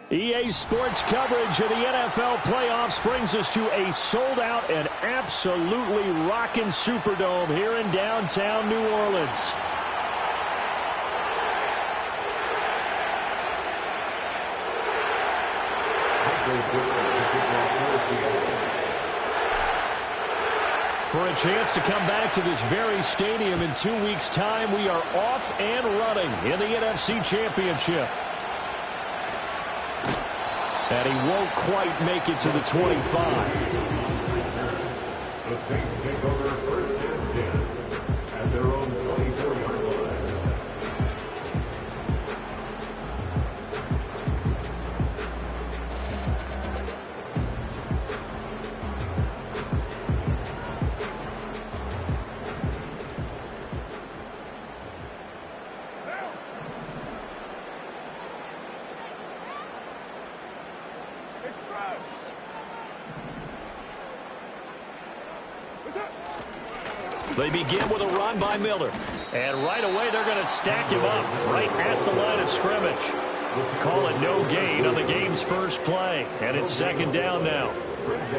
EA Sports coverage of the NFL playoffs brings us to a sold-out and absolutely rocking Superdome here in downtown New Orleans. For a chance to come back to this very stadium in 2 weeks' time, we are off and running in the NFC Championship. And he won't quite make it to the 25. The Saints take over first and 10 at their own 24-yard line. They begin with a run by Miller. And right away, they're going to stack him up right at the line of scrimmage. Call it no gain on the game's first play. And it's second down now.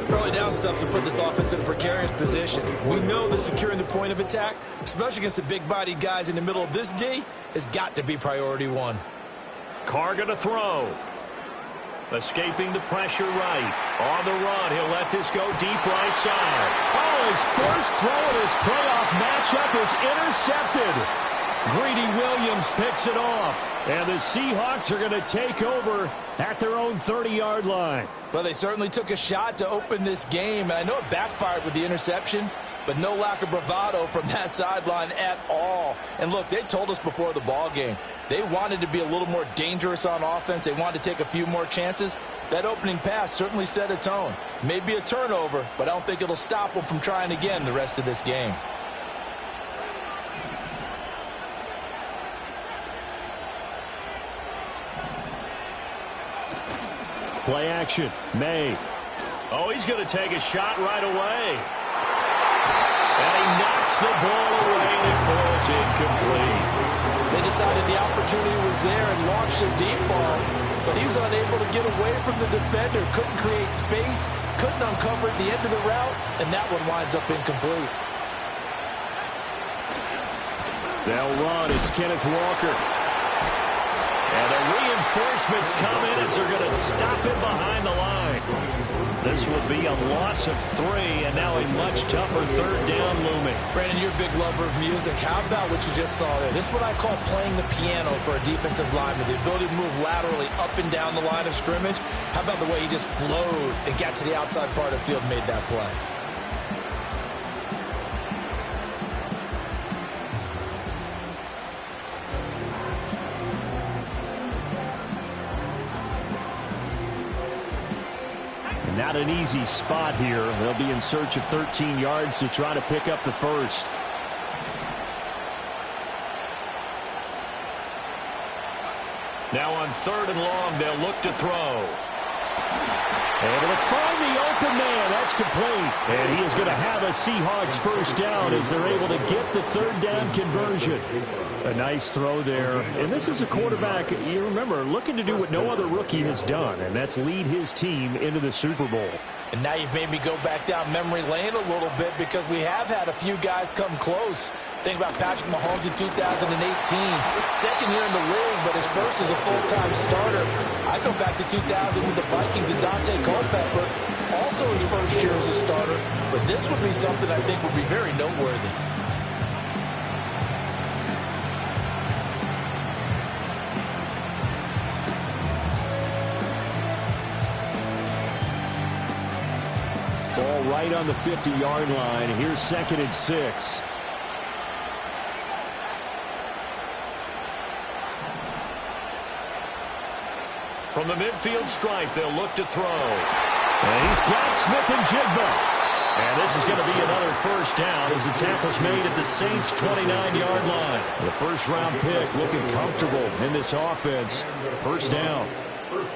Early down stuff to put this offense in a precarious position. We know that securing the point of attack, especially against the big-bodied guys in the middle of this D, has got to be priority one. Carr going to throw. Escaping the pressure right. On the run, he'll let this go deep right side. Oh, his first throw in his playoff matchup is intercepted. Greedy Williams picks it off. And the Seahawks are going to take over at their own 30-yard line. Well, they certainly took a shot to open this game. And I know it backfired with the interception, but no lack of bravado from that sideline at all. And look, they told us before the ball game, they wanted to be a little more dangerous on offense. They wanted to take a few more chances. That opening pass certainly set a tone. Maybe a turnover, but I don't think it'll stop them from trying again the rest of this game. Play action. May. Oh, he's going to take a shot right away. And he knocks the ball away, and it falls incomplete. They decided the opportunity was there and launched a deep ball, but he was unable to get away from the defender, couldn't create space, couldn't uncover at the end of the route, and that one winds up incomplete. They'll run. It's Kenneth Walker. And the reinforcements come in as they're going to stop him behind the line. This will be a loss of 3, and now a much tougher third down looming. Brandon, you're a big lover of music. How about what you just saw there? This is what I call playing the piano for a defensive lineman, the ability to move laterally up and down the line of scrimmage. How about the way he just flowed and got to the outside part of the field and made that play? Not an easy spot here. They'll be in search of 13 yards to try to pick up the first. Now on 3rd and long, they'll look to throw. Able to find the open man. That's complete. And he is going to have a Seahawks first down as they're able to get the third down conversion. A nice throw there. And this is a quarterback, you remember, looking to do what no other rookie has done, and that's lead his team into the Super Bowl. And now you've made me go back down memory lane a little bit because we have had a few guys come close. Think about Patrick Mahomes in 2018. Second year in the league, but his first as a full-time starter. I go back to 2000 with the Vikings and Dante Culpepper. Also his first year as a starter. But this would be something I think would be very noteworthy. Ball right on the 50-yard line. Here's 2nd and 6. From the midfield stripe, they'll look to throw. And he's got Smith and Jigba. And this is going to be another first down as the tackle's made at the Saints' 29-yard line. The first-round pick looking comfortable in this offense. First down.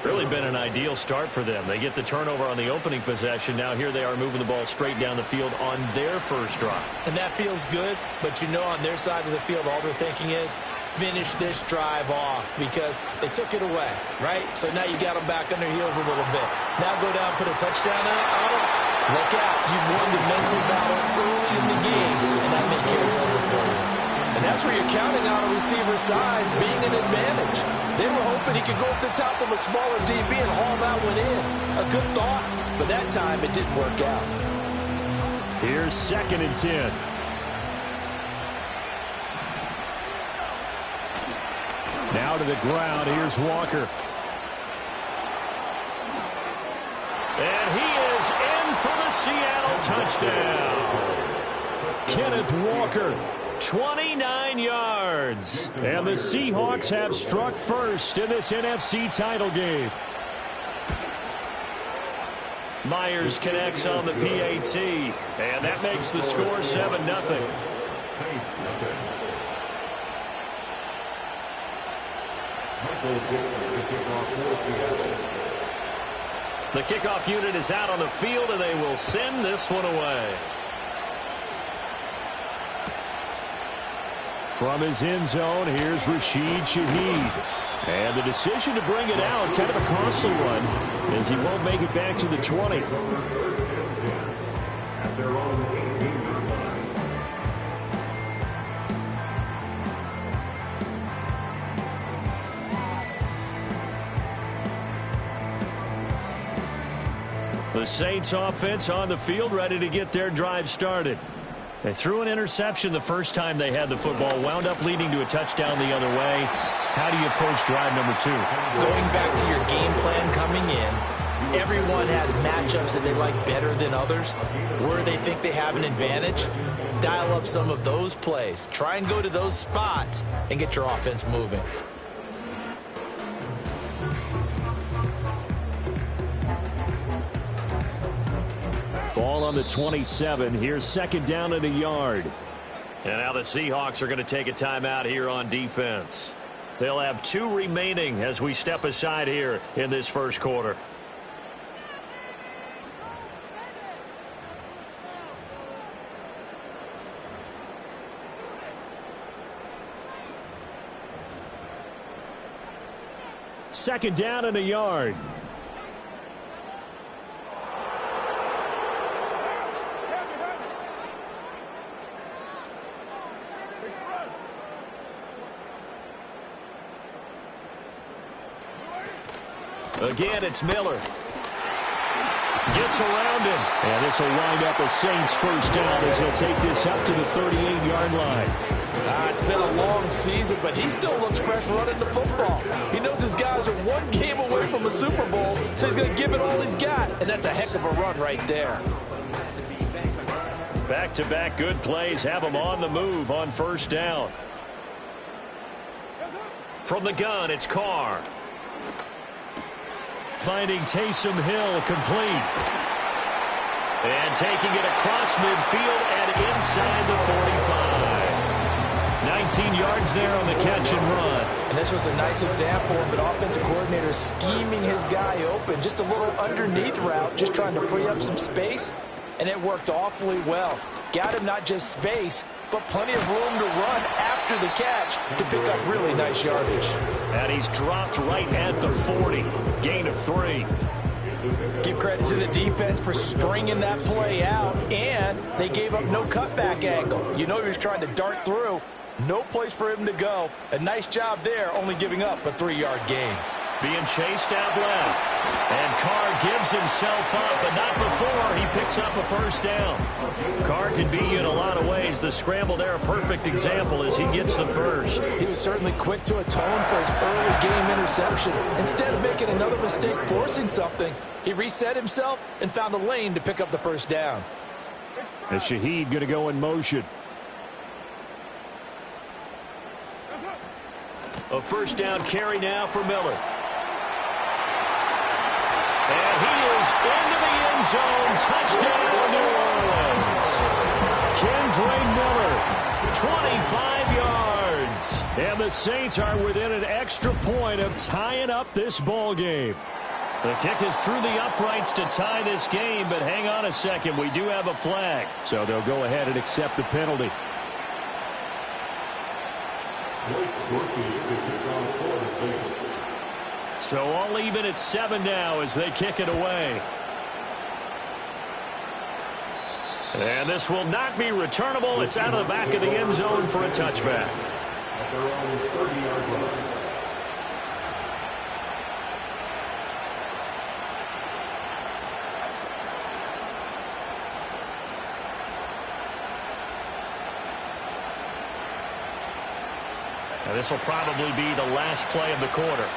Really been an ideal start for them. They get the turnover on the opening possession. Now here they are moving the ball straight down the field on their first drive. And that feels good, but you know on their side of the field all they're thinking is finish this drive off because they took it away, right? So now you got them back on their heels a little bit. Now go down, put a touchdown on them. Look out. You've won the mental battle early in the game, and that may carry over for you. And that's where you're counting on a receiver's size being an advantage. They were hoping he could go up the top of a smaller DB and haul that one in. A good thought, but that time it didn't work out. Here's 2nd and 10. Now to the ground. Here's Walker. And he is in for the Seattle touchdown. Kenneth Walker, 29 yards. And the Seahawks have struck first in this NFC title game. Myers connects on the PAT, and that makes the score 7-0. The kickoff unit is out on the field, and they will send this one away. From his end zone, here's Rashid Shaheed. And the decision to bring it out, kind of a costly one, as he won't make it back to the 20. At their own 18-yard line. The Saints offense on the field, ready to get their drive started. They threw an interception the first time they had the football, wound up leading to a touchdown the other way. How do you approach drive number 2? Going back to your game plan coming in, everyone has matchups that they like better than others. Where they think they have an advantage, dial up some of those plays. Try and go to those spots and get your offense moving. Ball on the 27. Here's 2nd down and a yard. And now the Seahawks are going to take a timeout here on defense. They'll have 2 remaining as we step aside here in this first quarter. Second down and a yard. Again, it's Miller. Gets around him. And this will wind up a Saints first down as he'll take this up to the 38-yard line. It's been a long season, but he still looks fresh running the football. He knows his guys are 1 game away from a Super Bowl, so he's going to give it all he's got. And that's a heck of a run right there. Back-to-back good plays have him on the move on first down. From the gun, it's Carr. Finding Taysom Hill complete. And taking it across midfield and inside the 45. 19 yards there on the catch and run. And this was a nice example of an offensive coordinator scheming his guy open. Just a little underneath route, just trying to free up some space. And it worked awfully well. Got him not just space, but plenty of room to run after the catch to pick up really nice yardage. And he's dropped right at the 40. Gain of 3. Give credit to the defense for stringing that play out, and they gave up no cutback angle. You know he was trying to dart through. No place for him to go. A nice job there, only giving up a 3-yard gain. Being chased out left. And Carr gives himself up, but not before he picks up a first down. Carr can beat you in a lot of ways. The scramble there, a perfect example as he gets the first. He was certainly quick to atone for his early game interception. Instead of making another mistake forcing something, he reset himself and found a lane to pick up the first down. And Shaheed going to go in motion. A first down carry now for Miller. And he is into the end zone. Touchdown, New Orleans. Kendre Miller, 25 yards. And the Saints are within an extra point of tying up this ball game. The kick is through the uprights to tie this game, but hang on a second. We do have a flag. So they'll go ahead and accept the penalty. So all even at 7 now as they kick it away. And this will not be returnable. It's out of the back of the end zone for a touchback. At their own 30-yard line. And this will probably be the last play of the quarter.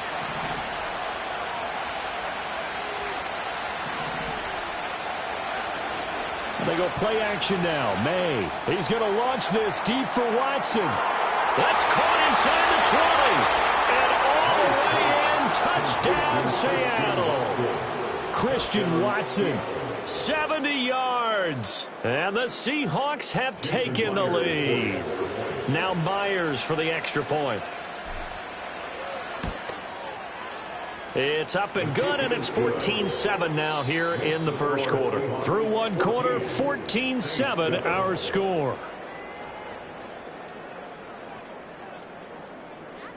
They go play action now. May. He's going to launch this deep for Watson. That's caught inside the 20. And all the way in. Touchdown, Seattle. Christian Watson. 70 yards. And the Seahawks have taken the lead. Now Myers for the extra point. It's up and good, and it's 14-7 now here in the first quarter. Through one quarter, 14-7 our score.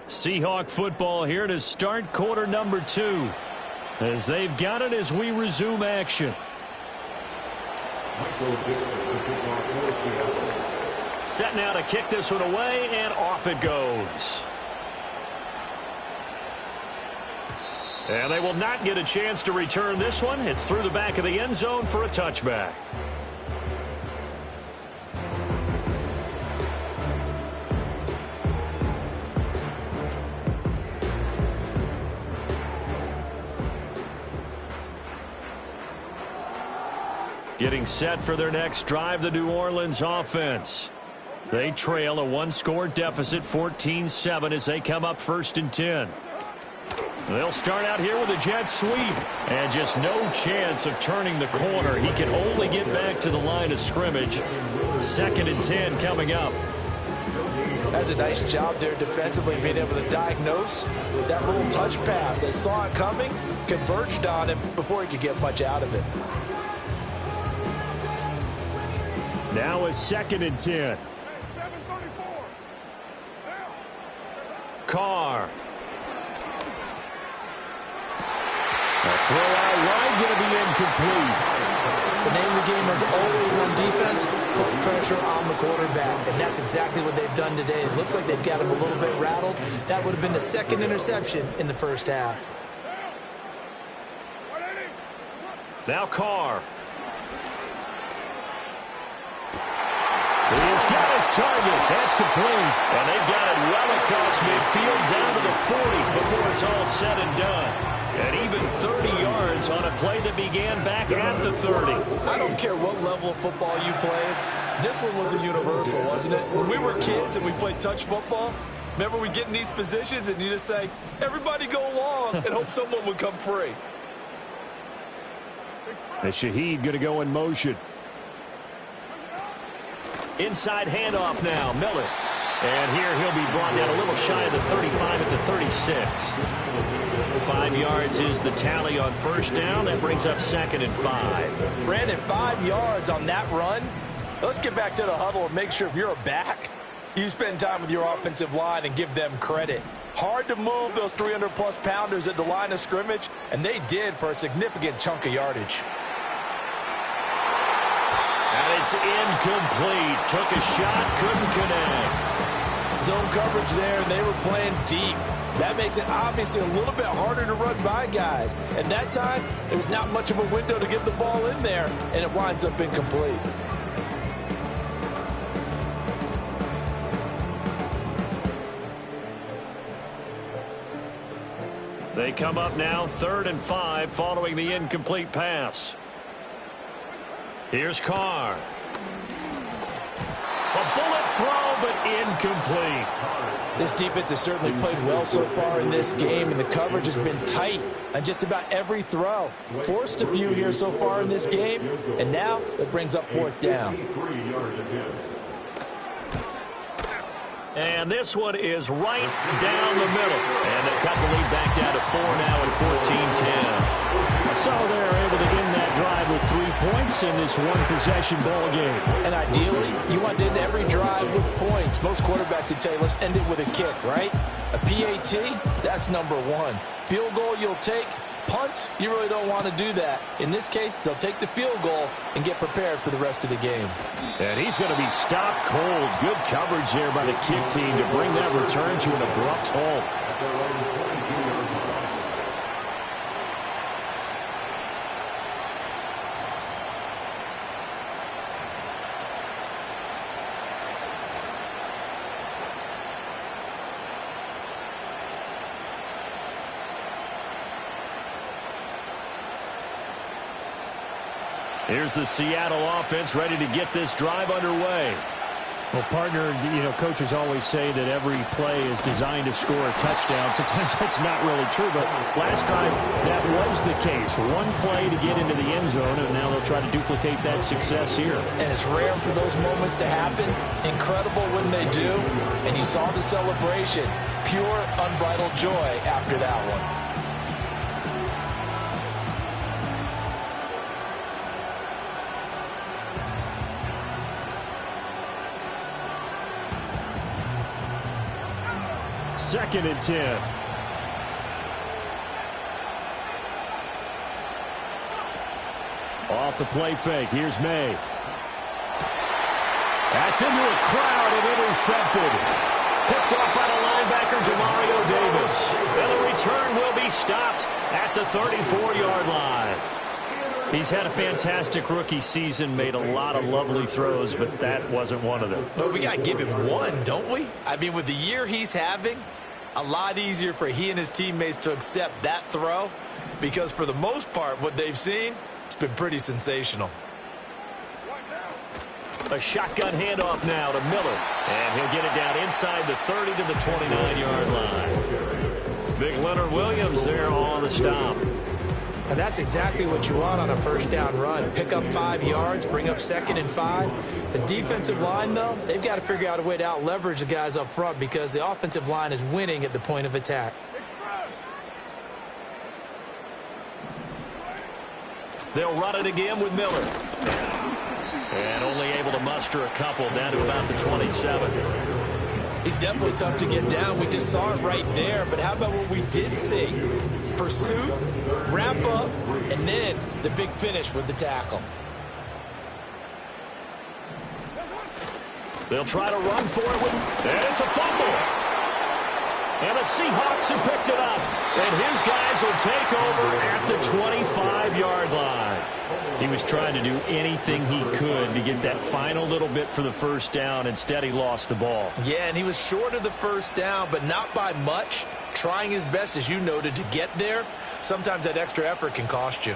Seahawk football here to start quarter number 2. As they've got it as we resume action. Set now to kick this one away, and off it goes. And they will not get a chance to return this one. It's through the back of the end zone for a touchback. Getting set for their next drive, the New Orleans offense. They trail a one-score deficit, 14-7, as they come up 1st and 10. They'll start out here with a jet sweep. And just no chance of turning the corner. He can only get back to the line of scrimmage. 2nd and 10 coming up. That's a nice job there defensively, being able to diagnose that little touch pass. They saw it coming, converged on him before he could get much out of it. Now a 2nd and 10. Carr. A throw out wide, going to be incomplete. The name of the game is always on defense, put pressure on the quarterback. And that's exactly what they've done today. It looks like they've got him a little bit rattled. That would have been the 2nd interception in the first half. Now Carr. He's got his target. That's complete. And they've got it well across midfield down to the 40 before it's all said and done. And even 30 yards on a play that began back at the 30. I don't care what level of football you played. This one was a universal, wasn't it? When we were kids and we played touch football, remember we get in these positions and you just say, everybody go along and hope someone would come free. And Shaheed going to go in motion. Inside handoff now, Miller. And here he'll be brought down a little shy of the 35 at the 36. 5 yards is the tally on 1st down. That brings up 2nd and 5. Brandon, 5 yards on that run. Let's get back to the huddle and make sure if you're a back, you spend time with your offensive line and give them credit. Hard to move those 300-plus pounders at the line of scrimmage, and they did for a significant chunk of yardage. And it's incomplete. Took a shot, couldn't connect. Zone coverage there, and they were playing deep. That makes it obviously a little bit harder to run by guys. And that time, there was not much of a window to get the ball in there, and it winds up incomplete. They come up now 3rd and 5 following the incomplete pass. Here's Carr. A bullet throw, but incomplete. This defense has certainly played well so far in this game, and the coverage has been tight on just about every throw. Forced a few here so far in this game, and now it brings up 4th down. And this one is right down the middle. And they cut the lead back down to 4 now at 14-10. So they're able to end that drive with 3 points. points in this one-possession ball game. And ideally, you want to end every drive with points. Most quarterbacks would tell you, let's end it with a kick, right? A PAT, that's number one. Field goal you'll take. Punts, you really don't want to do that. In this case, they'll take the field goal and get prepared for the rest of the game. And he's going to be stopped cold. Good coverage there by the kick team to bring that return to an abrupt halt. Here's the Seattle offense ready to get this drive underway. Well, partner, coaches always say that every play is designed to score a touchdown. Sometimes that's not really true, but last time that was the case. One play to get into the end zone, and now they'll try to duplicate that success here. And it's rare for those moments to happen. Incredible when they do. And you saw the celebration. Pure, unbridled joy after that one. Second and 10. Off the play fake. Here's May. That's into a crowd and intercepted. Picked off by the linebacker, Demario Davis. And the return will be stopped at the 34-yard line. He's had a fantastic rookie season, made a lot of lovely throws, but that wasn't one of them. Well, we got to give him one, don't we? I mean, with the year he's having, a lot easier for he and his teammates to accept that throw, because for the most part, what they've seen, it's been pretty sensational. A shotgun handoff now to Miller, and he'll get it down inside the 30 to the 29-yard line. Big Leonard Williams there on the stop. And that's exactly what you want on a first down run. Pick up 5 yards, bring up 2nd and 5. The defensive line, though, they've got to figure out a way to out-leverage the guys up front because the offensive line is winning at the point of attack. They'll run it again with Miller. And only able to muster a couple down to about the 27. He's definitely tough to get down. We just saw it right there. But how about what we did see? Pursuit, wrap up, and then the big finish with the tackle. They'll try to run for it, and it's a fumble. And the Seahawks have picked it up. And his guys will take over at the 25-yard line. He was trying to do anything he could to get that final little bit for the first down. Instead, he lost the ball. Yeah, and he was short of the first down, but not by much. Trying his best, as you noted, to get there. Sometimes that extra effort can cost you.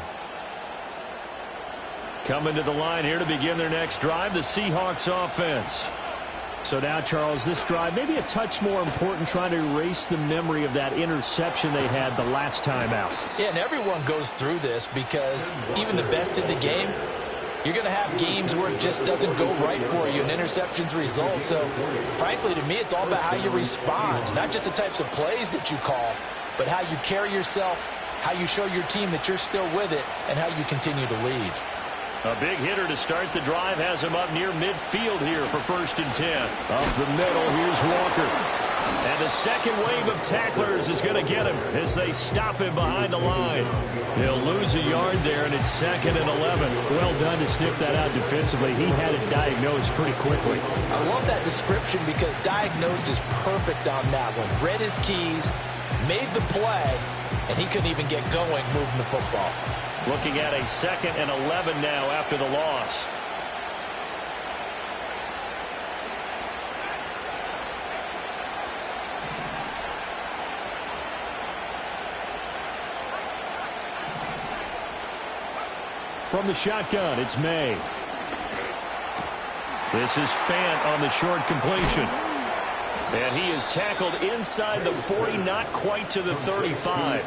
Coming to the line here to begin their next drive, the Seahawks offense. So now, Charles, this drive maybe a touch more important, trying to erase the memory of that interception they had the last time out. Yeah, and everyone goes through this because even the best in the game, you're going to have games where it just doesn't go right for you, and interceptions result. So, frankly, to me, it's all about how you respond, not just the types of plays that you call, but how you carry yourself, how you show your team that you're still with it, and how you continue to lead. A big hitter to start the drive has him up near midfield here for 1st and 10. Up the middle, here's Walker. And the second wave of tacklers is going to get him as they stop him behind the line. They'll lose a yard there, and it's 2nd and 11. Well done to sniff that out defensively. He had it diagnosed pretty quickly. I love that description because diagnosed is perfect on that one. Read his keys, made the play, and he couldn't even get going moving the football. Looking at a 2nd and 11 now after the loss. From the shotgun, it's May. This is Fant on the short completion. And he is tackled inside the 40, not quite to the 35.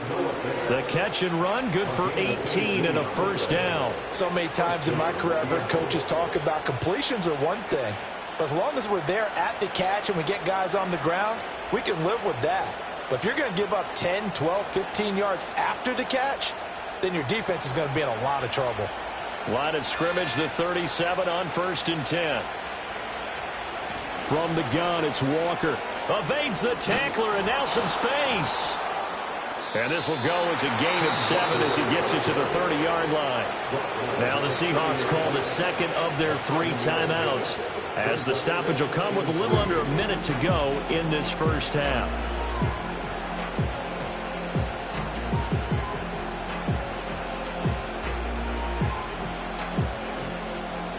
The catch and run, good for 18 and a first down. So many times in my career, I've heard coaches talk about completions are one thing. But as long as we're there at the catch and we get guys on the ground, we can live with that. But if you're going to give up 10, 12, 15 yards after the catch, then your defense is going to be in a lot of trouble. Line of scrimmage, the 37 on 1st and 10. From the gun, it's Walker. Evades the tackler, and now some space. And this will go as a gain of 7 as he gets it to the 30-yard line. Now the Seahawks call the second of their 3 timeouts, as the stoppage will come with a little under a minute to go in this first half.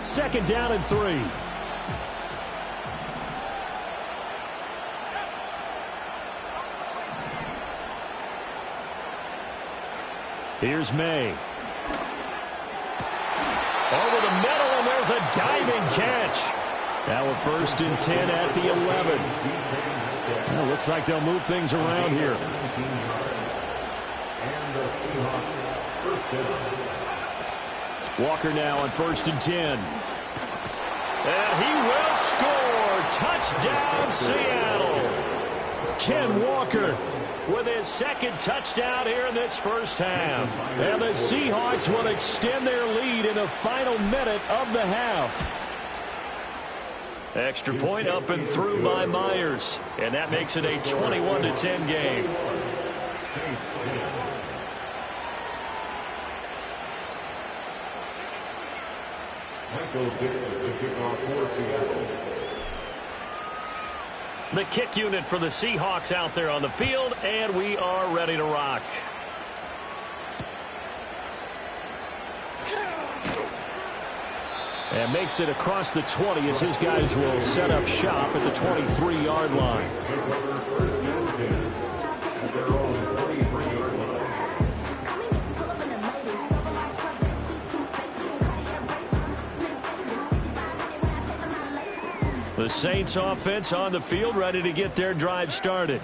Second down and 3. Here's May. Over the middle, and there's a diving catch. Now a 1st and 10 at the 11. Well, looks like they'll move things around here. And the Seahawks first down. Walker now on 1st and 10. And he will score. Touchdown, Seattle. Ken Walker with his second touchdown here in this first half. And the Seahawks will extend their lead in the final minute of the half. Extra point up and through by Myers. And that makes it a 21-10 game. Michael Dixon to kick off for Seattle. The kick unit for the Seahawks out there on the field, and we are ready to rock. And makes it across the 20 as his guys will set up shop at the 23-yard line. The Saints offense on the field, ready to get their drive started.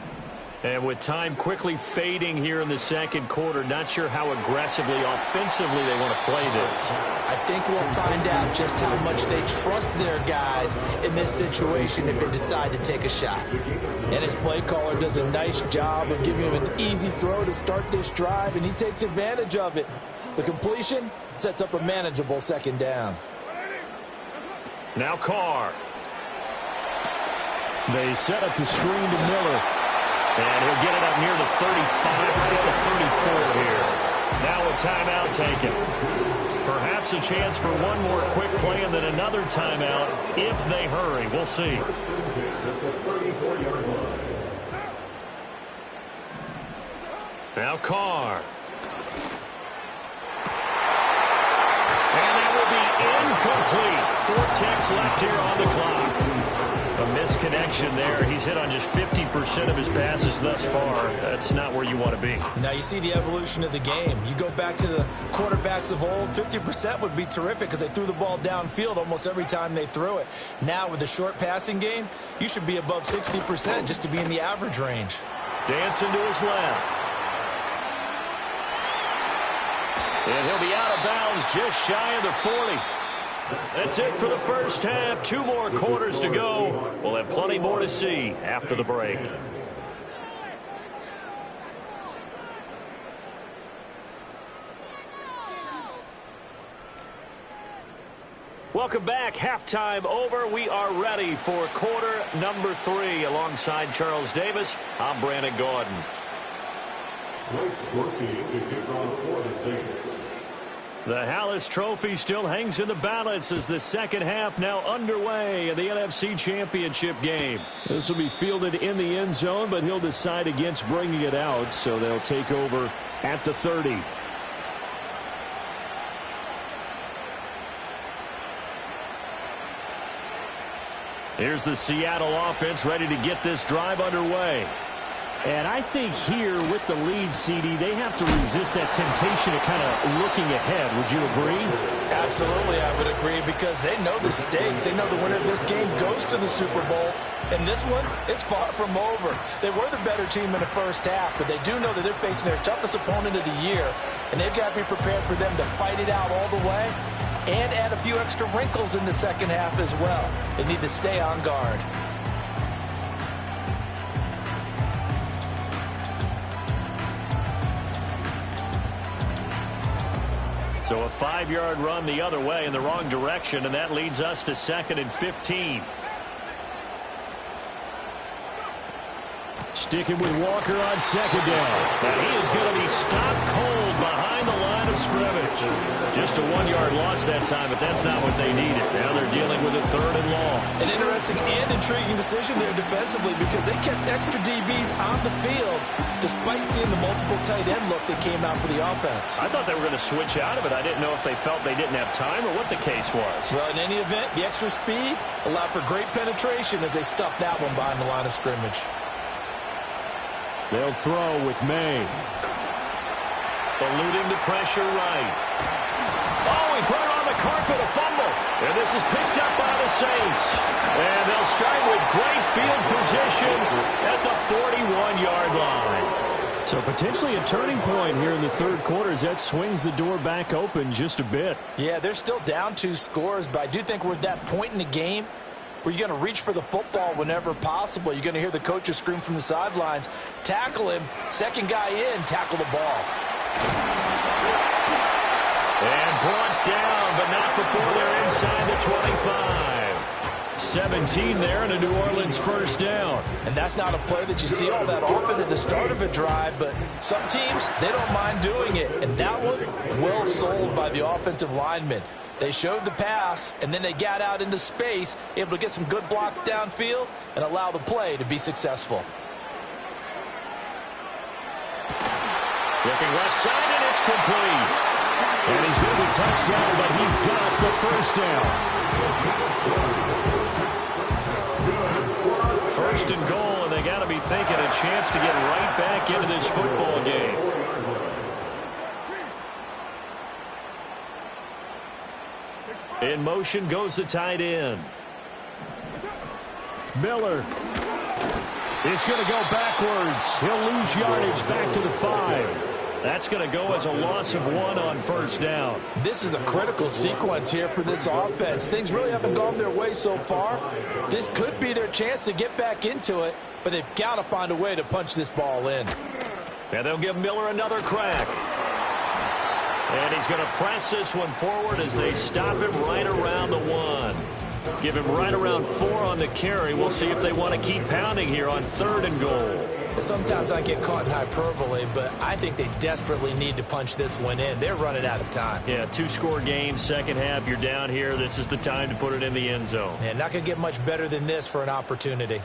And with time quickly fading here in the second quarter, not sure how aggressively, offensively they want to play this. I think we'll find out just how much they trust their guys in this situation if they decide to take a shot. And his play caller does a nice job of giving him an easy throw to start this drive, and he takes advantage of it. The completion sets up a manageable second down. Now Carr. They set up the screen to Miller. And he'll get it up near the 35, right at the 34 here. Now a timeout taken. Perhaps a chance for one more quick play and then another timeout if they hurry. We'll see. Now Carr. And that will be incomplete. 4 ticks left here on the clock. A misconnection there. He's hit on just 50% of his passes thus far. That's not where you want to be. Now you see the evolution of the game. You go back to the quarterbacks of old, 50% would be terrific because they threw the ball downfield almost every time they threw it. Now with the short passing game, you should be above 60% just to be in the average range. Dancing to his left. And he'll be out of bounds just shy of the 40. That's it for the first half. 2 more quarters to go. We'll have plenty more to see after the break. Welcome back. Halftime over. We are ready for quarter number 3. Alongside Charles Davis, I'm Brandon Gordon. The Hallis Trophy still hangs in the balance as the second half now underway in the NFC Championship game. This will be fielded in the end zone, but he'll decide against bringing it out, so they'll take over at the 30. Here's the Seattle offense ready to get this drive underway. And I think here with the lead, CD, they have to resist that temptation of kind of looking ahead. Would you agree? Absolutely, I would agree, because they know the stakes. They know the winner of this game goes to the Super Bowl. And this one, it's far from over. They were the better team in the first half, but they do know that they're facing their toughest opponent of the year. And they've got to be prepared for them to fight it out all the way and add a few extra wrinkles in the second half as well. They need to stay on guard. So a 5-yard run the other way in the wrong direction, and that leads us to 2nd and 15. Sticking with Walker on 2nd down. And he is going to be stopped cold behind the line of scrimmage. Just a 1-yard loss that time, but that's not what they needed. Now they're dealing with a 3rd and long. An interesting and intriguing decision there defensively because they kept extra DBs on the field despite seeing the multiple tight end look that came out for the offense. I thought they were going to switch out of it. I didn't know if they felt they didn't have time or what the case was. Well, in any event, the extra speed allowed for great penetration as they stuffed that one behind the line of scrimmage. They'll throw with May. Eluding the pressure right. Oh, he put it on the carpet, a fumble. And this is picked up by the Saints. And they'll start with great field position at the 41-yard line. So potentially a turning point here in the 3rd quarter as that swings the door back open just a bit. Yeah, they're still down 2 scores, but I do think we're at that point in the game where you're going to reach for the football whenever possible. You're going to hear the coaches scream from the sidelines, tackle him, second guy in, tackle the ball. And brought down, but not before they're inside the 25. 17 there and a New Orleans 1st down. And that's not a play that you see all that often at the start of a drive, but some teams, they don't mind doing it. And that one, well sold by the offensive lineman. They showed the pass, and then they got out into space, able to get some good blocks downfield and allow the play to be successful. Looking left side, and it's complete. And he's going to be touchdown, but he's got the 1st down. 1st and goal, and they got to be thinking a chance to get right back into this football game. In motion goes the tight end. Miller is going to go backwards. He'll lose yardage back to the 5. That's going to go as a loss of 1 on 1st down. This is a critical sequence here for this offense. Things really haven't gone their way so far. This could be their chance to get back into it, but they've got to find a way to punch this ball in. And they'll give Miller another crack. And he's going to press this one forward as they stop him right around the 1. Give him right around 4 on the carry. We'll see if they want to keep pounding here on 3rd and goal. Sometimes I get caught in hyperbole, but I think they desperately need to punch this one in. They're running out of time. Yeah, 2-score game, 2nd half, you're down here. This is the time to put it in the end zone. And not going to get much better than this for an opportunity.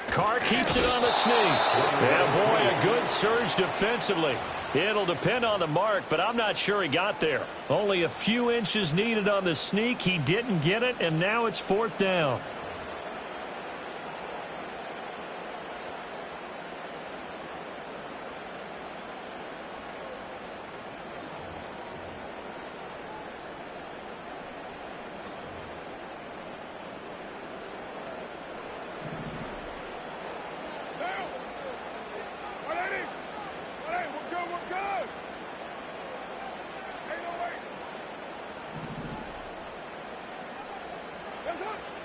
Carr keeps it on the sneak. Yeah, boy, a good surge defensively. It'll depend on the mark, but I'm not sure he got there. Only a few inches needed on the sneak. He didn't get it, and now it's 4th down.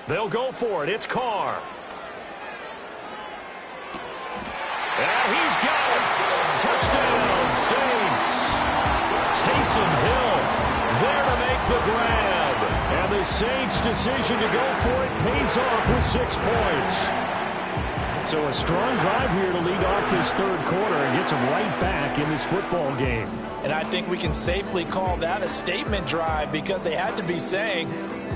They'll go for it. It's Carr. And he's got it. Touchdown, Saints. Taysom Hill there to make the grab. And the Saints' decision to go for it pays off with 6 points. So a strong drive here to lead off this 3rd quarter and gets them right back in this football game. And I think we can safely call that a statement drive because they had to be saying,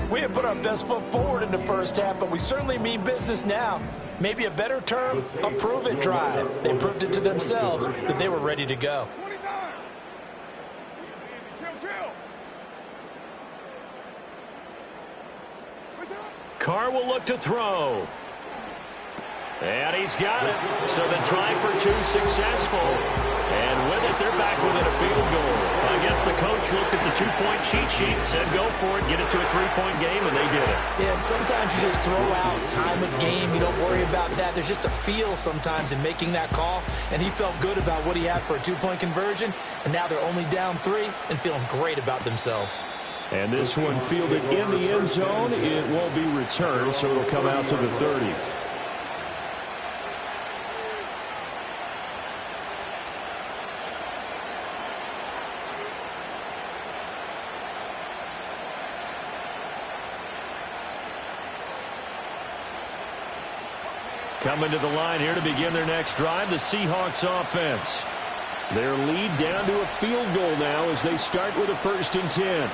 we have put our best foot forward in the 1st half, but we certainly mean business now. Maybe a better term, a prove-it drive. They proved it to themselves that they were ready to go. Carr will look to throw. And he's got it. So the try for 2 successful. And with it, they're back within a field goal. I guess the coach looked at the 2-point cheat sheet and said, go for it, get it to a 3-point game, and they did it. Yeah, and sometimes you just throw out time of game. You don't worry about that. There's just a feel sometimes in making that call, and he felt good about what he had for a 2-point conversion, and now they're only down 3 and feeling great about themselves. And this one fielded in the end zone. It won't be returned, so it'll come out to the 30. Coming to the line here to begin their next drive, the Seahawks offense. Their lead down to a field goal now as they start with a 1st and 10.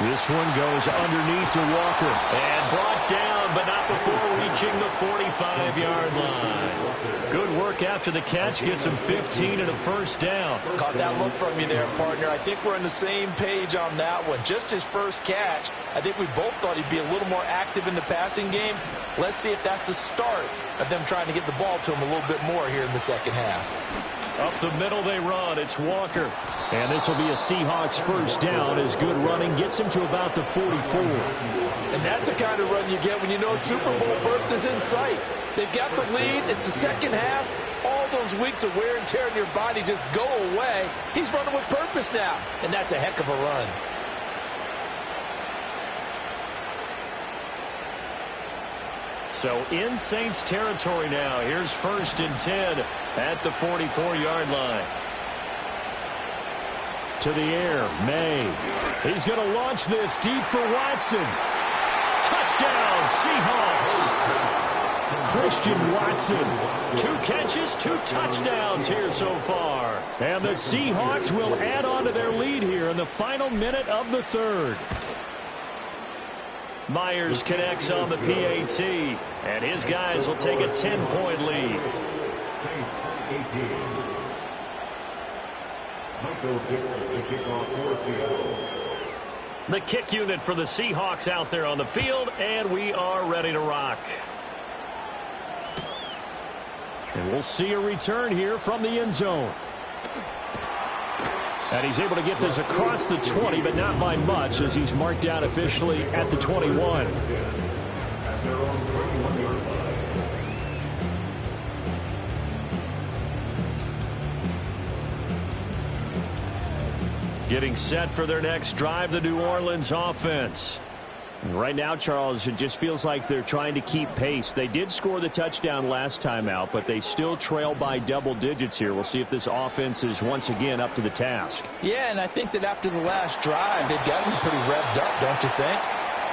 This one goes underneath to Walker. And brought down, but not before reaching the 45-yard line. Good work after the catch. Gets him 15 and a 1st down. Caught that look from you there, partner. I think we're on the same page on that one. Just his first catch. I think we both thought he'd be a little more active in the passing game. Let's see if that's the start of them trying to get the ball to him a little bit more here in the second half. Up the middle they run. It's Walker. And this will be a Seahawks 1st down as good running gets him to about the 44. And that's the kind of run you get when you know Super Bowl berth is in sight. They've got the lead. It's the second half. All those weeks of wear and tear in your body just go away. He's running with purpose now, and that's a heck of a run. So in Saints territory now. Here's 1st and 10 at the 44-yard line. To the air, May. He's going to launch this deep for Watson. Touchdown, Seahawks. Christian Watson. 2 catches, 2 touchdowns here so far. And the Seahawks will add on to their lead here in the final minute of the 3rd. Myers connects on the PAT, and his guys will take a 10-point lead. Saints 18. Michael Dixon to kick off for Seattle. The kick unit for the Seahawks out there on the field, and we are ready to rock. And we'll see a return here from the end zone. And he's able to get this across the 20, but not by much as he's marked down officially at the 21. At their own 21-yard line. Getting set for their next drive, the New Orleans offense. And right now, Charles, it just feels like they're trying to keep pace. They did score the touchdown last time out, but they still trail by double digits here. We'll see if this offense is once again up to the task. Yeah, and I think that after the last drive, they've got to be pretty revved up, don't you think?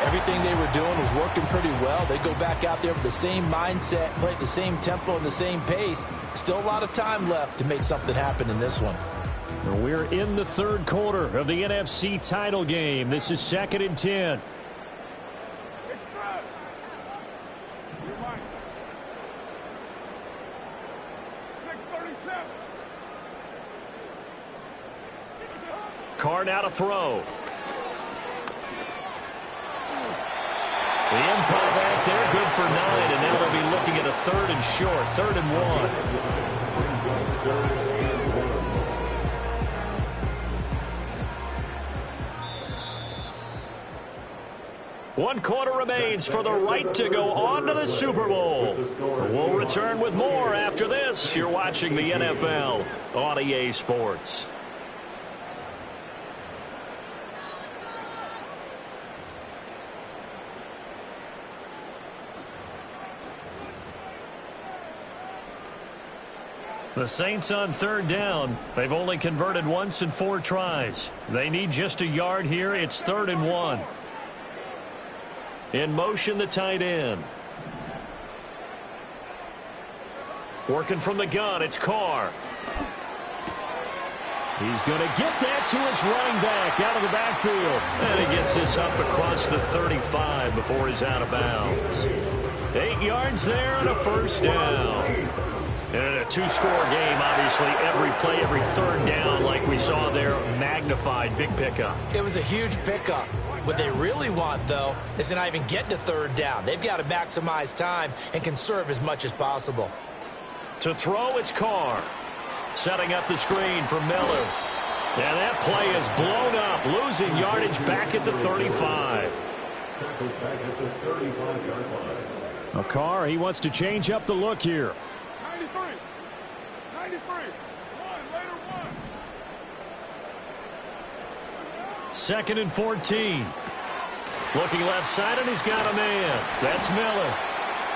Everything they were doing was working pretty well. They go back out there with the same mindset, play at the same tempo and the same pace. Still a lot of time left to make something happen in this one. We're in the 3rd quarter of the NFC title game. This is 2nd and 10. Carr now to throw. The improv act there, good for 9, and now they'll be looking at a 3rd and short, 3rd and 1. One quarter remains for the right to go on to the Super Bowl. We'll return with more after this. You're watching the NFL on EA Sports. The Saints on 3rd down. They've only converted once in 4 tries. They need just a yard here. It's 3rd and 1. In motion, the tight end. Working from the gun, it's Carr. He's going to get that to his running back out of the backfield. And he gets this up across the 35 before he's out of bounds. 8 yards there and a 1st down. And a 2-score game, obviously, every play, every 3rd down, like we saw there, magnified, big pickup. It was a huge pickup. What they really want, though, is to not even get to 3rd down. They've got to maximize time and conserve as much as possible. To throw, it's Carr. Setting up the screen for Miller. And that play is blown up, losing yardage back at the 35. Tackled back at the 35-yard line. Now Carr, he wants to change up the look here. 93. 1, later 1. 2nd and 14. Looking left side, and he's got a man. That's Miller.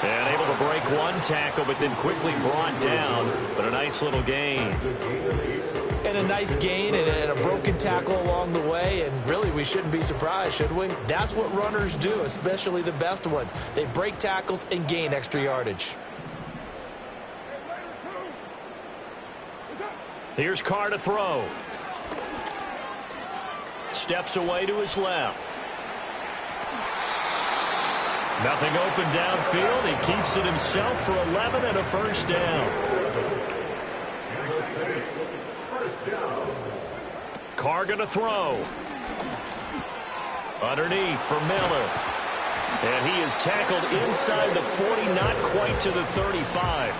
And able to break 1 tackle, but then quickly brought down. But a nice little gain. And a nice gain and a broken tackle along the way, and really we shouldn't be surprised, should we? That's what runners do, especially the best ones. They break tackles and gain extra yardage. Here's Carr to throw. Steps away to his left. Nothing open downfield. He keeps it himself for 11 and a first down. Carr going to throw. Underneath for Miller. And he is tackled inside the 40, not quite to the 35.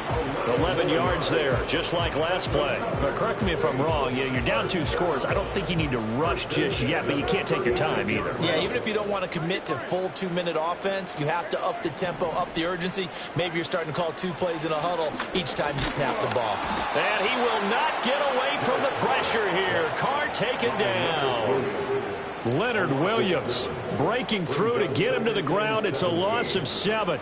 11 yards there, just like last play. But correct me if I'm wrong. You're down 2 scores. I don't think you need to rush just yet, but you can't take your time either. Yeah, even if you don't want to commit to full 2-minute offense, you have to up the tempo, up the urgency. Maybe you're starting to call 2 plays in a huddle each time you snap the ball. And he will not get away from the pressure here. Carr taken down. Leonard Williams breaking through to get him to the ground. It's a loss of 7.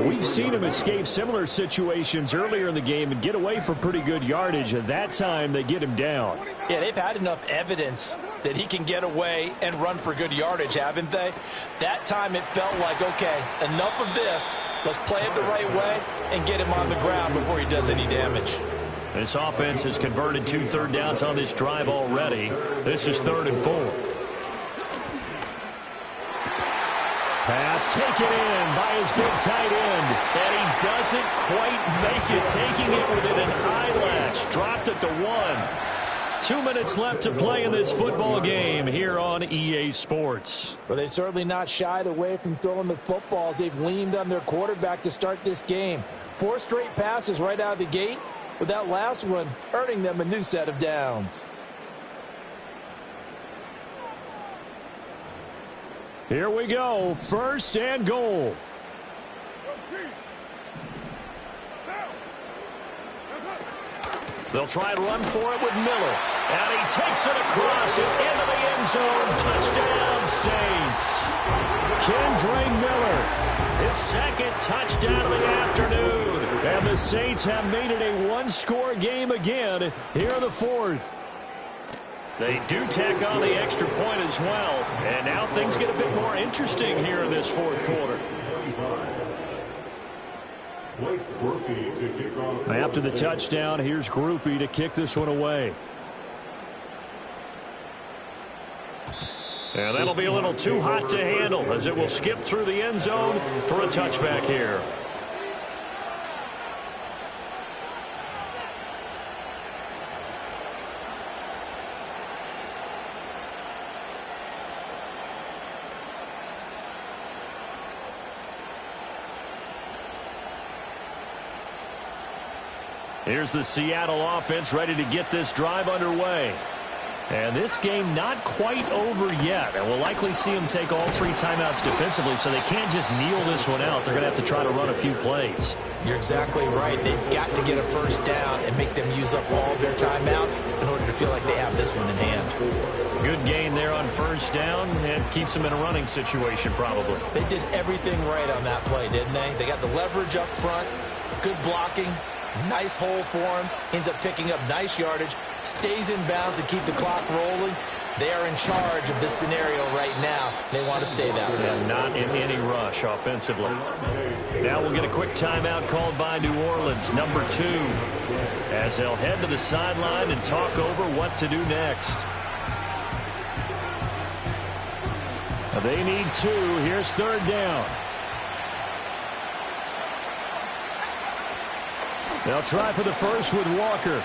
We've seen him escape similar situations earlier in the game and get away for pretty good yardage. At that time, they get him down. Yeah, they've had enough evidence that he can get away and run for good yardage, haven't they? That time it felt like, okay, enough of this. Let's play it the right way and get him on the ground before he does any damage. This offense has converted 2 third downs on this drive already. This is 3rd and 4. Pass taken in by his big tight end. And he doesn't quite make it, taking it within an eyelash. Dropped at the 1. 2 minutes left to play in this football game here on EA Sports. Well, they've certainly not shied away from throwing the footballs. They've leaned on their quarterback to start this game. 4 straight passes right out of the gate, with that last one earning them a new set of downs. Here we go, 1st and goal. They'll try and run for it with Miller. And he takes it across and into the end zone. Touchdown, Saints. Kendre Miller, His 2nd touchdown of the afternoon. and the Saints have made it a 1-score game again here in the 4th. They do tack on the extra point as well. And now things get a bit more interesting here in this 4th quarter. After the touchdown, here's Groupie to kick this one away. And that'll be a little too hot to handle as it will skip through the end zone for a touchback here. Here's the Seattle offense ready to get this drive underway. And this game not quite over yet. And we'll likely see them take all 3 timeouts defensively, so they can't just kneel this one out. They're going to have to try to run a few plays. You're exactly right. They've got to get a first down and make them use up all their timeouts in order to feel like they have this one in hand. Good gain there on first down and keeps them in a running situation probably. They did everything right on that play, didn't they? They got the leverage up front, good blocking, nice hole for him, ends up picking up nice yardage, stays in bounds to keep the clock rolling. They are in charge of this scenario right now. They want to stay that way. And not in any rush offensively. Now we'll get a quick timeout called by New Orleans, number 2, as they'll head to the sideline and talk over what to do next. They need 2. Here's 3rd down. They'll try for the first with Walker.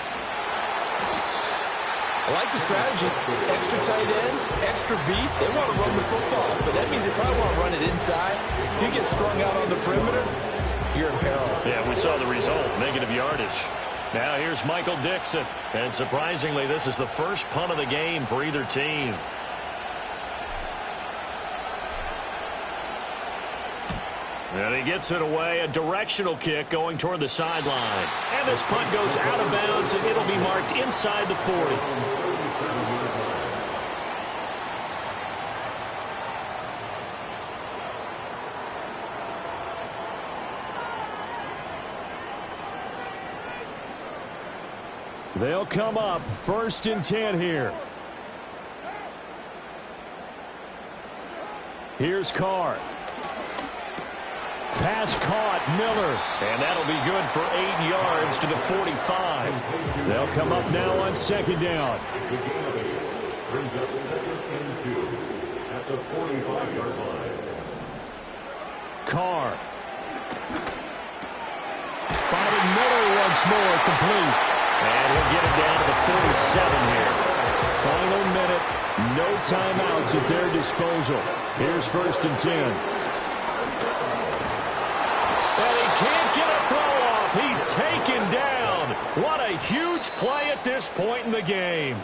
I like the strategy. Extra tight ends, extra beef. They want to run the football, but that means they probably want to run it inside. If you get strung out on the perimeter, you're in peril. Yeah, we saw the result, negative yardage. Now here's Michael Dixon. And surprisingly, this is the first punt of the game for either team. And he gets it away, a directional kick going toward the sideline. And this punt goes out of bounds, and it'll be marked inside the 40. They'll come up 1st and 10 here. Here's Carr. Pass caught, Miller. And that'll be good for 8 yards to the 45. They'll come up now on 2nd down. Brings up 2nd and 2 at the 45-yard line. Carr. Finding Miller once more, complete. And he'll get it down to the 47 here. Final minute, no timeouts at their disposal. Here's 1st and 10. And he can't get a throw off. He's taken down. What a huge play at this point in the game.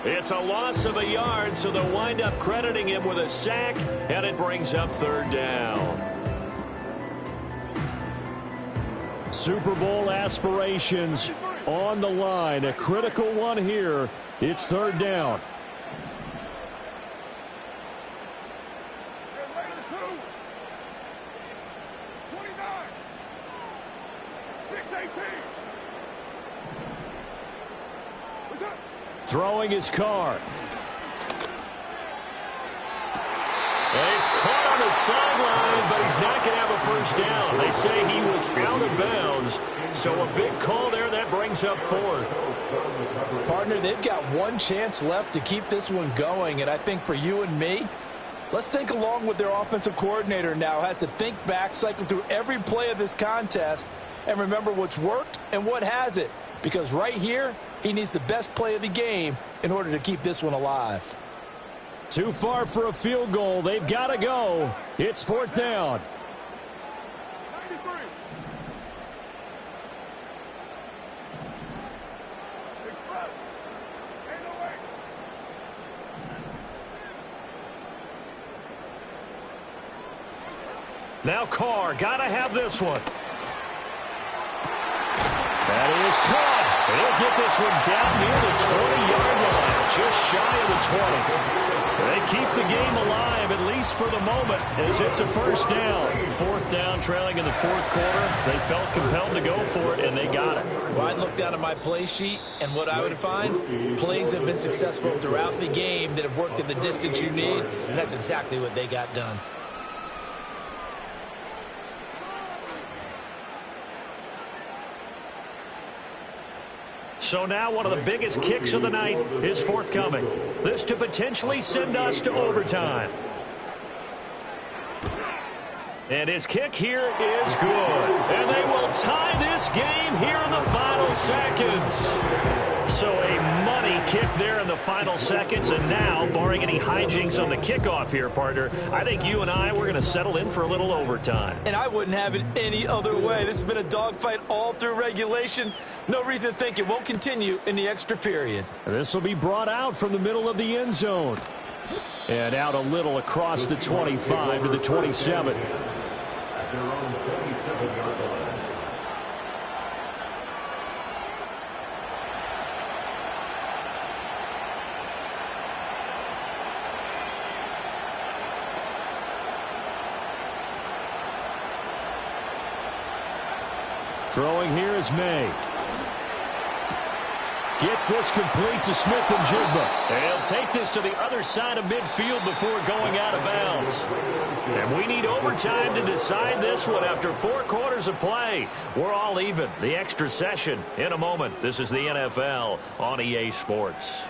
It's a loss of a yard, so they'll wind up crediting him with a sack, and it brings up 3rd down. Super Bowl aspirations on the line. A critical one here. It's 3rd down. Throwing his Carr. And he's caught on the sideline, but he's not going to have a 1st down. They say he was out of bounds, so a big call there that brings up 4th. Partner, they've got one chance left to keep this one going, and I think for you and me, let's think along with their offensive coordinator now. Has to think back, cycle through every play of this contest, and remember what's worked and what hasn't. Because right here, he needs the best play of the game in order to keep this one alive. Too far for a field goal. They've got to go. It's 4th down. 93. Express. Ain't no way. Now Carr, got to have this one. That is caught. He'll get this one down near the 20-yard line, just shy of the 20. They keep the game alive, at least for the moment, as it's a 1st down. 4th down, trailing in the 4th quarter. They felt compelled to go for it, and they got it. Well, I'd look down at my play sheet, and what I would find, plays have been successful throughout the game that have worked in the distance you need, and that's exactly what they got done. So now one of the biggest kicks of the night is forthcoming. This to potentially send us to overtime. And his kick here is good. And they will tie this game here in the final seconds. So a money kick there in the final seconds. And now, barring any hijinks on the kickoff here, partner, I think you and I, we're going to settle in for a little overtime. And I wouldn't have it any other way. This has been a dogfight all through regulation. No reason to think it won't continue in the extra period. This will be brought out from the middle of the end zone. And out a little across the 25 to the 27. At their own 27-yard line. Throwing here is May. Gets this complete to Smith and Jigba. They'll take this to the other side of midfield before going out of bounds. And we need overtime to decide this one after 4 quarters of play. We're all even. The extra session in a moment. This is the NFL on EA Sports.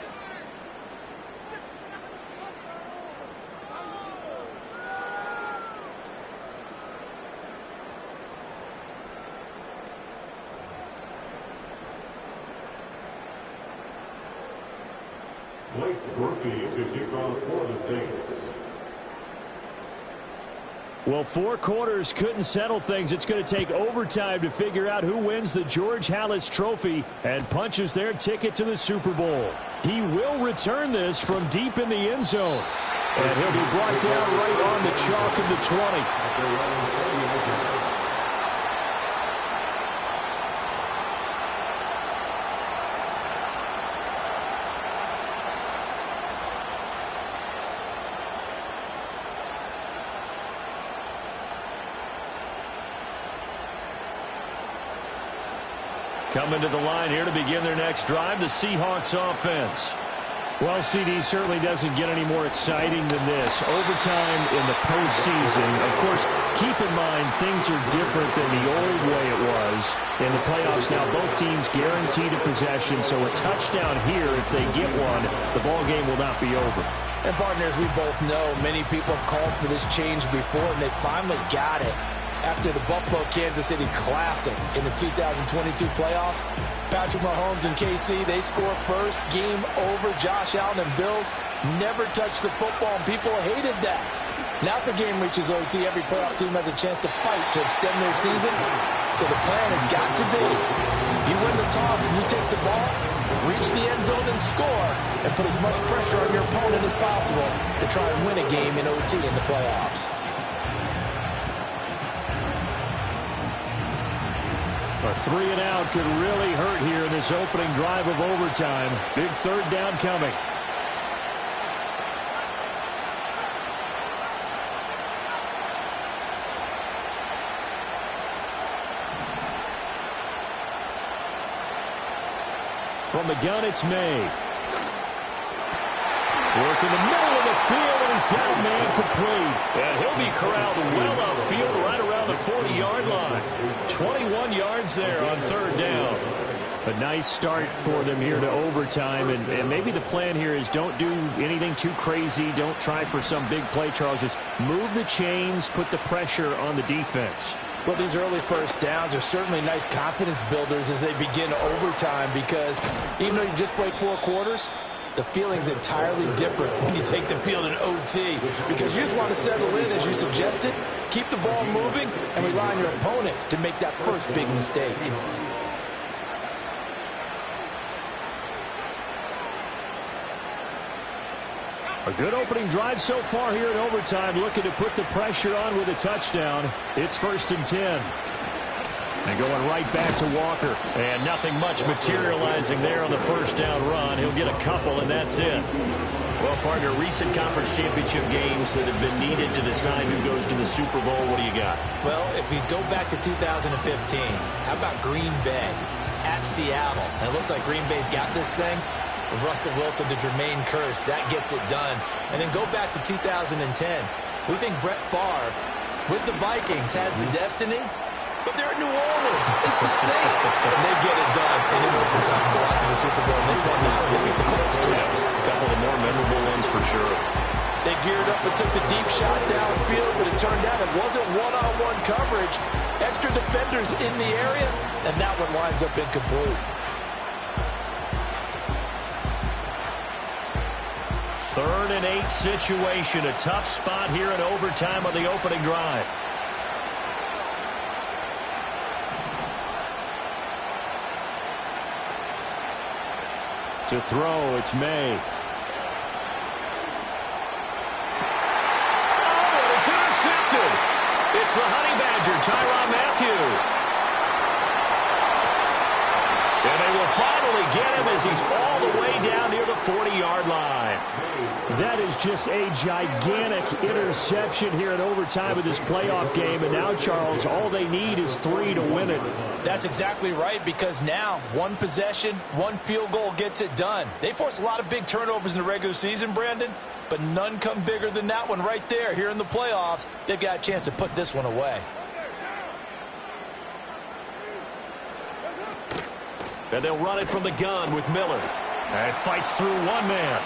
To kick off for the Saints. Well, 4 quarters couldn't settle things. It's going to take overtime to figure out who wins the George Halas Trophy and punches their ticket to the Super Bowl. He will return this from deep in the end zone. And he'll be brought down right on the chalk of the 20. Coming to the line here to begin their next drive, the Seahawks offense. Well, CD certainly doesn't get any more exciting than this. Overtime in the postseason. Of course, keep in mind things are different than the old way it was. In the playoffs now, both teams guaranteed a possession, so a touchdown here, if they get one, the ball game will not be over. And partners, we both know many people have called for this change before, and they finally got it. After the Buffalo-Kansas City Classic in the 2022 playoffs, Patrick Mahomes and KC, they score first. Game over. Josh Allen and Bills never touched the football, and people hated that. Now if the game reaches OT, every playoff team has a chance to fight to extend their season. So the plan has got to be, if you win the toss and you take the ball, reach the end zone and score, and put as much pressure on your opponent as possible to try and win a game in OT in the playoffs. A 3-and-out could really hurt here in this opening drive of overtime. Big third down coming. From the gun, it's May. Work in the middle of the field, and he's got a man complete. And he'll be corralled well upfield right around the 40-yard line. 21 yards there on third down. A nice start for them here to overtime, and maybe the plan here is don't do anything too crazy. Don't try for some big play, Charles. Just move the chains, put the pressure on the defense. Well, these early first downs are certainly nice confidence builders as they begin overtime, because even though you just played 4 quarters, the feeling's entirely different when you take the field in OT, because you just want to settle in, as you suggested, keep the ball moving, and rely on your opponent to make that first big mistake. A good opening drive so far here in overtime, looking to put the pressure on with a touchdown. It's 1st and 10. And going right back to Walker. And nothing much materializing there on the first down run. He'll get a couple, and that's it. Well, partner, recent conference championship games that have been needed to decide who goes to the Super Bowl. What do you got? Well, if we go back to 2015, how about Green Bay at Seattle? And it looks like Green Bay's got this thing. Russell Wilson to Jermaine Kearse, that gets it done. And then go back to 2010. We think Brett Favre with the Vikings has the destiny, but they're in New Orleans. It's the Saints. And they get it done. And in overtime, go out to the Super Bowl. And they won that one. They beat the Colts, correct? A couple of the more memorable ones for sure. They geared up and took the deep shot downfield, but it turned out it wasn't one-on-one coverage. Extra defenders in the area, and that one winds up incomplete. 3rd and 8 situation. A tough spot here in overtime on the opening drive. To throw, it's May. Oh, and it's intercepted. It's the Honey Badger, Tyrann Mathieu. And they will finally get him as he's all the way down near the 40-yard line. That is just a gigantic interception here in overtime of this playoff game. And now, Charles, all they need is 3 to win it. That's exactly right, because now one possession, one field goal gets it done. They force a lot of big turnovers in the regular season, Brandon, but none come bigger than that one right there. Here in the playoffs, they've got a chance to put this one away. And they'll run it from the gun with Miller. And fights through one man.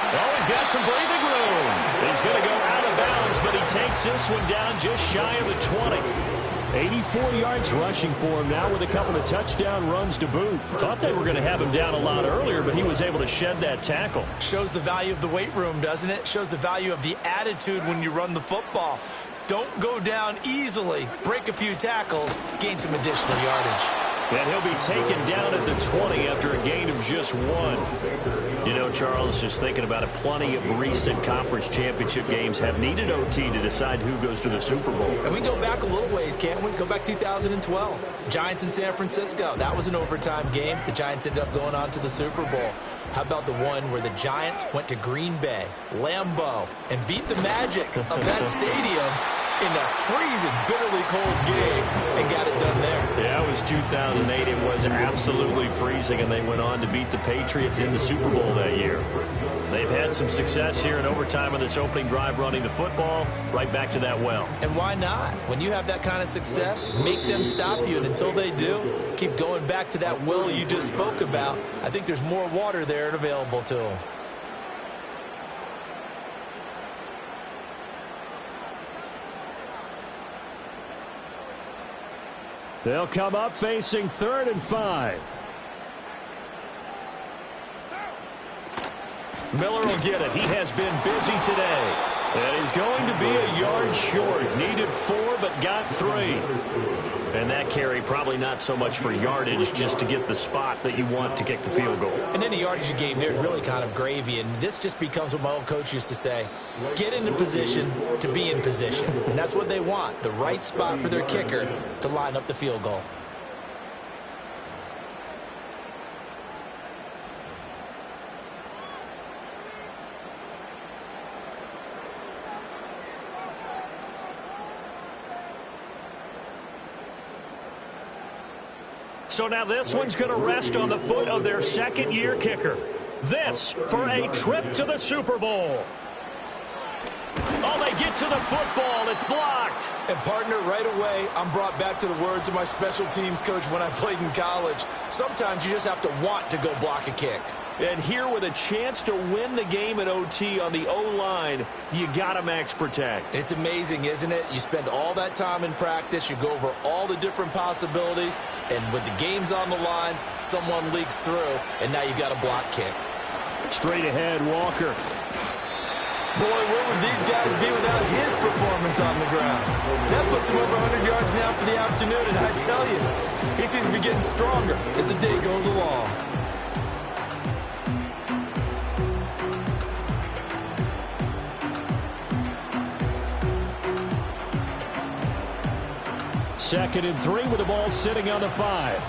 Oh, he's got some breathing room. He's going to go out of bounds, but he takes this one down just shy of the 20. 84 yards rushing for him now with a couple of touchdown runs to boot. Thought they were going to have him down a lot earlier, but he was able to shed that tackle. Shows the value of the weight room, doesn't it? Shows the value of the attitude when you run the football. Don't go down easily. Break a few tackles. Gain some additional yardage. And he'll be taken down at the 20 after a gain of just 1. You know, Charles, just thinking about it, plenty of recent conference championship games have needed OT to decide who goes to the Super Bowl. And we go back a little ways, can't we? Go back 2012. Giants in San Francisco. That was an overtime game. The Giants ended up going on to the Super Bowl. How about the one where the Giants went to Green Bay, Lambeau, and beat the magic of that stadium in that freezing, bitterly cold game and got it done there. Yeah, it was 2008. It was absolutely freezing, and they went on to beat the Patriots in the Super Bowl that year. They've had some success here in overtime on this opening drive running the football right back to that well. And why not? When you have that kind of success, make them stop you, and until they do, keep going back to that well you just spoke about. I think there's more water there and available to them. They'll come up facing 3rd and 5. Miller will get it. He has been busy today. And he's going to be a yard short. Needed 4, but got 3. And that carry probably not so much for yardage, just to get the spot that you want to kick the field goal. And any yardage you gave there is really kind of gravy. And this just becomes what my old coach used to say. Get into position to be in position. And that's what they want, the right spot for their kicker to line up the field goal. So now this one's going to rest on the foot of their second-year kicker. This for a trip to the Super Bowl. Oh, they get to the football. It's blocked. And, partner, right away, I'm brought back to the words of my special teams coach when I played in college. Sometimes you just have to want to go block a kick. And here with a chance to win the game at OT on the O-line, you got to max protect. It's amazing, isn't it? You spend all that time in practice, you go over all the different possibilities, and with the games on the line, someone leaks through, and now you got a block kick. Straight ahead, Walker. Boy, where would these guys be without his performance on the ground? That puts him over 100 yards now for the afternoon, and I tell you, he seems to be getting stronger as the day goes along. Second and 3 with the ball sitting on the 5.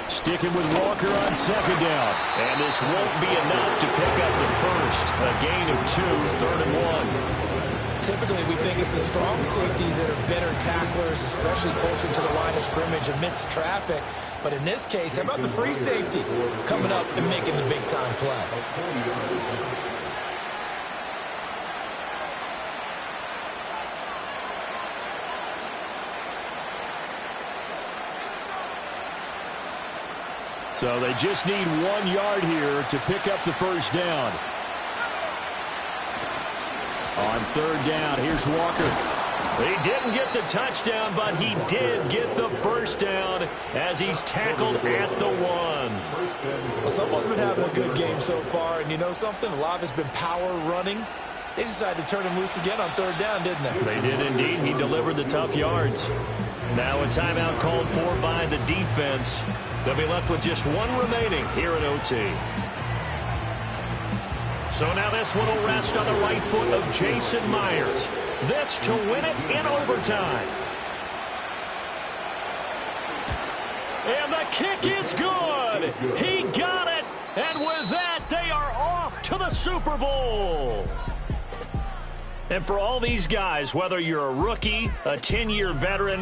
Sticking with Walker on second down. And this won't be enough to pick up the first. A gain of 2, 3rd and 1. Typically, we think it's the strong safeties that are better tacklers, especially closer to the line of scrimmage amidst traffic. But in this case, how about the free safety coming up and making the big-time play? So they just need 1 yard here to pick up the first down. On 3rd down, here's Walker. He didn't get the touchdown, but he did get the first down as he's tackled at the 1. Well, someone's been having a good game so far, and you know something? A lot of it's been power running. They decided to turn him loose again on 3rd down, didn't they? They did indeed. He delivered the tough yards. Now a timeout called for by the defense. They'll be left with just 1 remaining here at OT. So now this one will rest on the right foot of Jason Myers. This to win it in overtime. And the kick is good. He got it. And with that, they are off to the Super Bowl. And for all these guys, whether you're a rookie, a 10-year veteran,